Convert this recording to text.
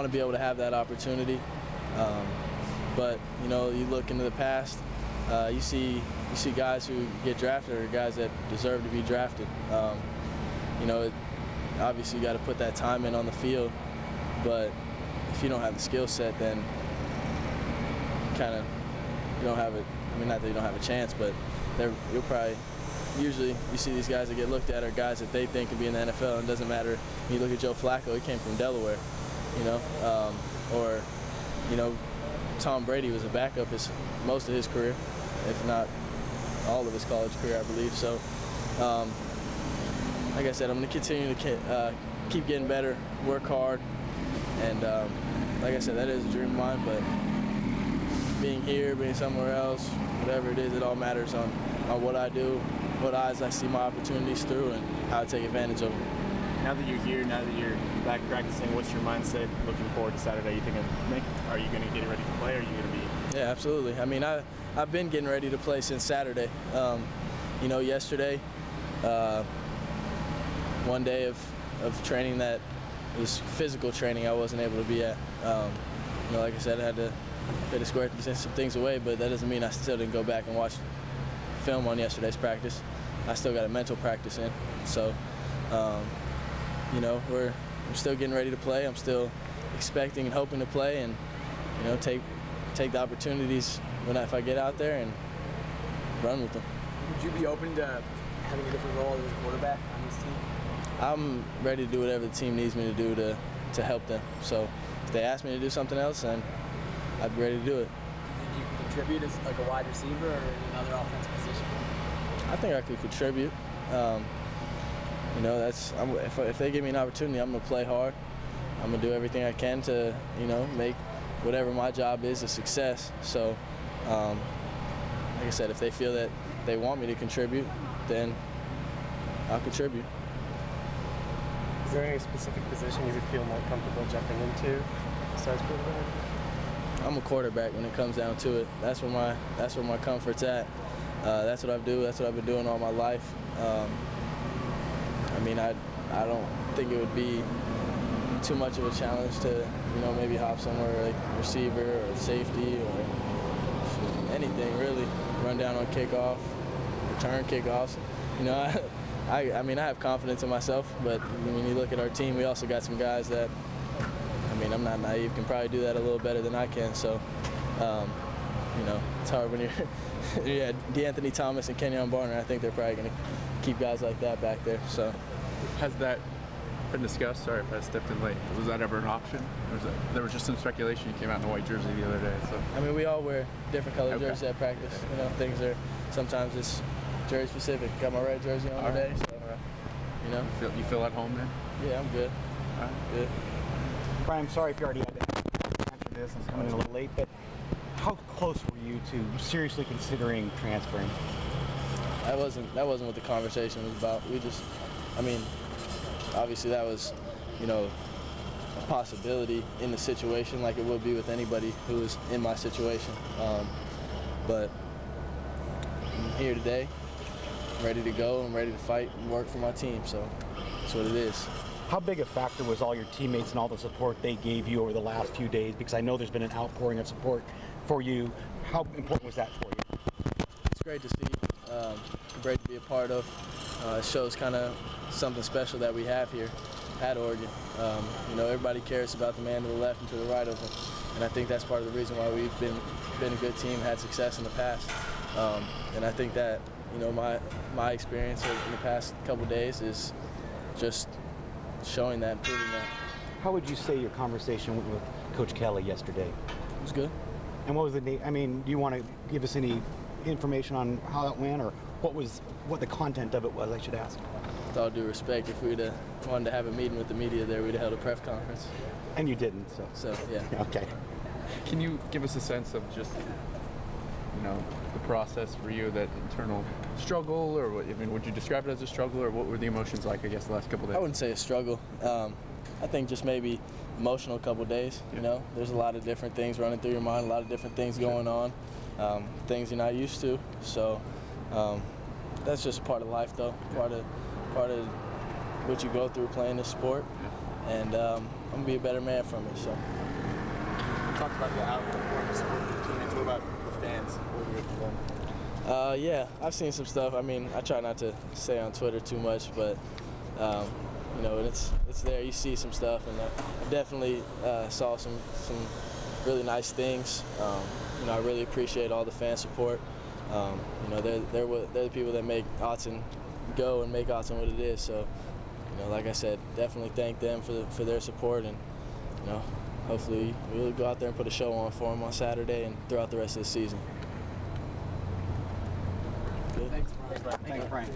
to be able to have that opportunity. But you know, you look into the past, you see guys who get drafted or guys that deserve to be drafted. You know, obviously you got to put that time in on the field, but if you don't have the skill set, then you don't have it. I mean, not that you don't have a chance, but you'll probably. Usually, you see these guys that get looked at are guys that they think can be in the NFL, and it doesn't matter. When you look at Joe Flacco, he came from Delaware, you know, or you know, Tom Brady was a backup most of his career, if not all of his college career, I believe. So, like I said, I'm going to continue to keep getting better, work hard, and like I said, that is a dream of mine. But being here, being somewhere else, whatever it is, it all matters on what I do, what eyes I see my opportunities through, and how I take advantage of them. Now that you're here, now that you're back practicing, what's your mindset looking forward to Saturday? You think are you going to get ready to play, or are you going to be? Yeah, absolutely. I mean, I've been getting ready to play since Saturday. You know, yesterday, one day of training that was physical training I wasn't able to be at. You know, like I said, I had to square some things away, but that doesn't mean I still didn't go back and watch film on yesterday's practice. I still got a mental practice in. So, you know, I'm still getting ready to play. I'm still expecting and hoping to play, and you know, take the opportunities if I get out there and run with them. Would you be open to having a different role as a quarterback on this team? I'm ready to do whatever the team needs me to do to help them. So if they ask me to do something else, then I'd be ready to do it. Did you contribute as like a wide receiver or in another offensive position? I think I could contribute. You know, if they give me an opportunity, I'm going to play hard. I'm going to do everything I can to, you know, make whatever my job is a success. So, like I said, if they feel that they want me to contribute, then I'll contribute. Is there any specific position you would feel more comfortable jumping into besides quarterback? I'm a quarterback when it comes down to it. That's where my comfort's at. That's what I do. That's what I've been doing all my life. I mean, I don't think it would be too much of a challenge to, you know, maybe hop somewhere like receiver or safety or anything really. Run down on kickoff, return kickoffs. You know, I mean, I have confidence in myself, but when you look at our team, we also got some guys that, I mean, I'm not naive, can probably do that a little better than I can. So, you know, it's hard when you're, yeah, DeAnthony Thomas and Kenyon Barner. I think they're probably going to keep guys like that back there. So, has that been discussed? Sorry if I stepped in late. Was that ever an option? There was just some speculation. You came out in a white jersey the other day. So, I mean, we all wear different colored jerseys at practice. You know, things are sometimes it's jersey specific. Got my red jersey on today. So, you know, you feel at home then? Yeah, I'm good. All right. Good. Bryan, I'm sorry if you already had to answer this. I'm coming in a little late, but how close were you to seriously considering transferring? That wasn't what the conversation was about. I mean, obviously that was, you know, a possibility in the situation, like it would be with anybody who was in my situation. But I'm here today, I'm ready to go, I'm ready to fight and work for my team, so that's what it is. How big a factor was all your teammates and all the support they gave you over the last few days? Because I know there's been an outpouring of support for you. How important was that for you? It's great to see, great to be a part of. It shows kind of something special that we have here at Oregon. You know, everybody cares about the man to the left and to the right of them, and I think that's part of the reason why we've been a good team, had success in the past. And I think that, you know, my experience in the past couple of days is just showing that, proving that. How would you say your conversation with Coach Kelly yesterday? It was good. And what was I mean, do you want to give us any information on how that went, or what the content of it was, I should ask? With all due respect, if we'd wanted to have a meeting with the media there, we'd have held a press conference. And you didn't, so. So, yeah. Okay. Can you give us a sense of just, you know, the process for you, that internal struggle, or what, I mean, would you describe it as a struggle, or what were the emotions like, I guess, the last couple of days? I wouldn't say a struggle. I think just maybe emotional couple of days, you know. There's a lot of different things running through your mind, a lot of different things going on, things you're not used to. So that's just part of life, though, part of what you go through playing this sport. And gonna be a better man from it. So. You talked about the outpouring of support from your teammates. What about the fans? What have you heard from them? Yeah, I've seen some stuff. I mean, I try not to say on Twitter too much, but you know, it's there. You see some stuff, and I definitely saw some really nice things. You know, I really appreciate all the fan support. You know, they're the people that make Autzen go and make Autzen what it is. So, you know, like I said, definitely thank them for their support, and you know, hopefully we'll go out there and put a show on for them on Saturday and throughout the rest of the season. Good. Thanks, Bryan. Thanks, Bryan.